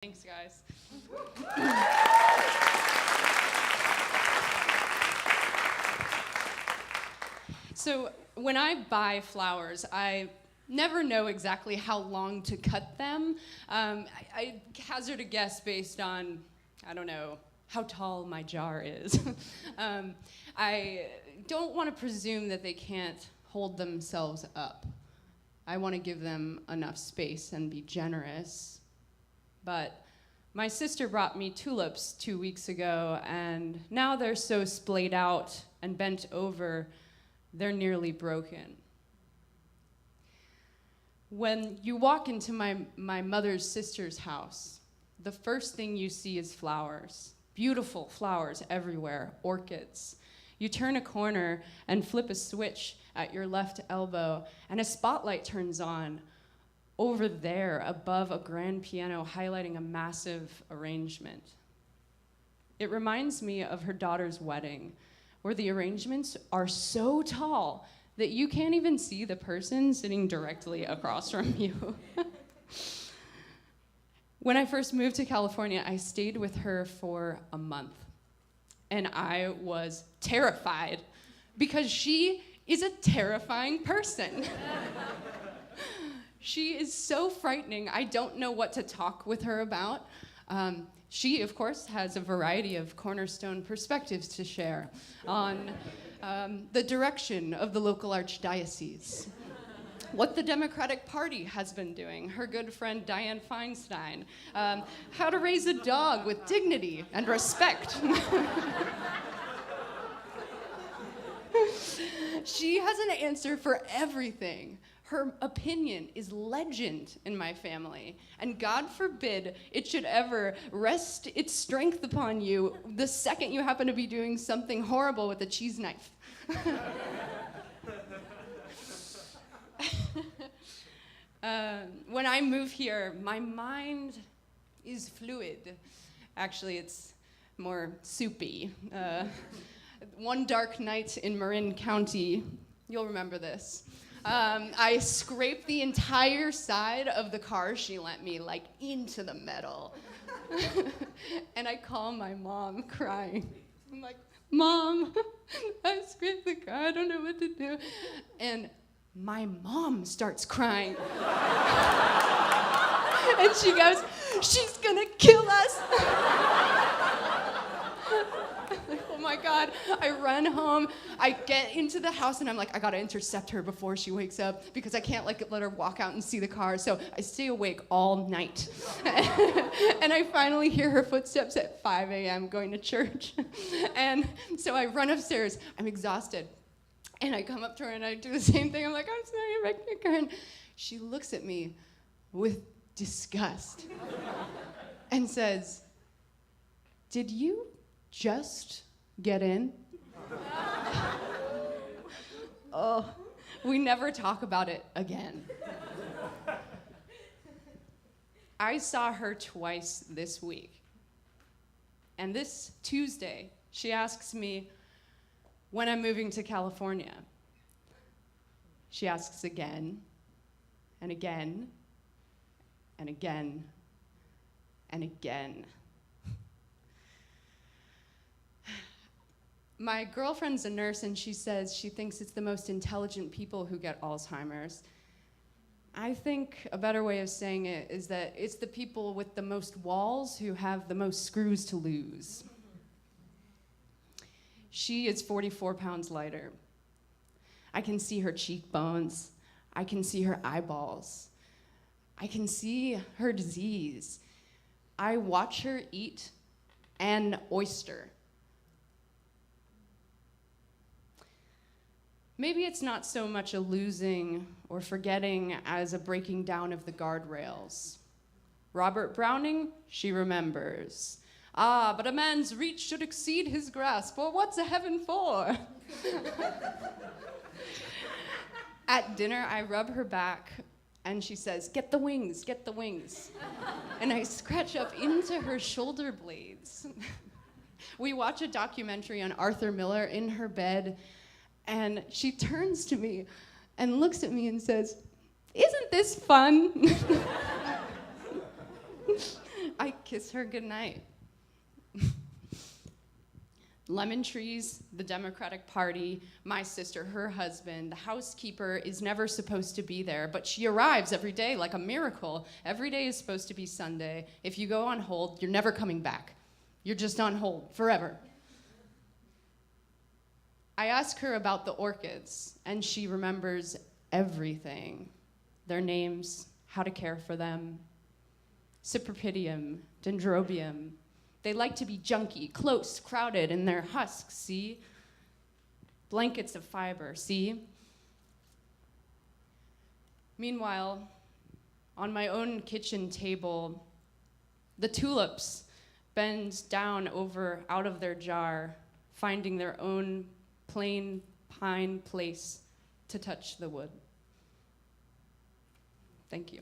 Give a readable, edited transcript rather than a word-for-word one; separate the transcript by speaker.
Speaker 1: Thanks, guys. So when I buy flowers, I never know exactly how long to cut them. I hazard a guess based on, I don't know, how tall my jar is. I don't want to presume that they can't hold themselves up. I want to give them enough space and be generous. But my sister brought me tulips 2 weeks ago, and now they're so splayed out and bent over, they're nearly broken. When you walk into my mother's sister's house, the first thing you see is flowers. Beautiful flowers everywhere, orchids. You turn a corner and flip a switch at your left elbow, and a spotlight turns on over there above a grand piano highlighting a massive arrangement. It reminds me of her daughter's wedding, where the arrangements are so tall that you can't even see the person sitting directly across from you. When I first moved to California, I stayed with her for a month, and I was terrified because she is a terrifying person. She is so frightening. I don't know what to talk with her about. She, of course, has a variety of cornerstone perspectives to share on the direction of the local archdiocese, what the Democratic Party has been doing, her good friend Dianne Feinstein, how to raise a dog with dignity and respect. She has an answer for everything. Her opinion is legend in my family, and God forbid it should ever rest its strength upon you the second you happen to be doing something horrible with a cheese knife. When I move here, my mind is fluid. Actually, it's more soupy. One dark night in Marin County, you'll remember this. I scraped the entire side of the car she lent me, like into the metal. And I call my mom crying. I'm like, Mom, I scraped the car, I don't know what to do. And my mom starts crying. And she goes, she's gonna kill us. Oh my God, I run home, I get into the house, and I'm like, I gotta intercept her before she wakes up because I can't let her walk out and see the car, so I stay awake all night. And I finally hear her footsteps at 5 a.m. going to church. And so I run upstairs, I'm exhausted, and I come up to her and I do the same thing. I'm like, I'm sorry, I wrecked your car. And she looks at me with disgust and says, did you just get in? Oh, we never talk about it again. I saw her twice this week. And this Tuesday, she asks me when I'm moving to California. She asks again, and again, and again, and again. My girlfriend's a nurse, and she says she thinks it's the most intelligent people who get Alzheimer's. I think a better way of saying it is that it's the people with the most walls who have the most screws to lose. She is 44 pounds lighter. I can see her cheekbones. I can see her eyeballs. I can see her disease. I watch her eat an oyster. Maybe it's not so much a losing or forgetting as a breaking down of the guardrails. Robert Browning, she remembers. Ah, but a man's reach should exceed his grasp. Well, what's a heaven for? At dinner, I rub her back, and she says, get the wings, get the wings. And I scratch up into her shoulder blades. We watch a documentary on Arthur Miller in her bed, and she turns to me and looks at me and says, isn't this fun? I kiss her goodnight. Lemon trees, the Democratic Party, my sister, her husband, the housekeeper is never supposed to be there, but she arrives every day like a miracle. Every day is supposed to be Sunday. If you go on hold, you're never coming back. You're just on hold forever. I ask her about the orchids, and she remembers everything. Their names, how to care for them. Cypripedium, dendrobium. They like to be junky, close, crowded in their husks, see? Blankets of fiber, see? Meanwhile, on my own kitchen table, the tulips bend down over out of their jar, finding their own plain pine place to touch the wood. Thank you.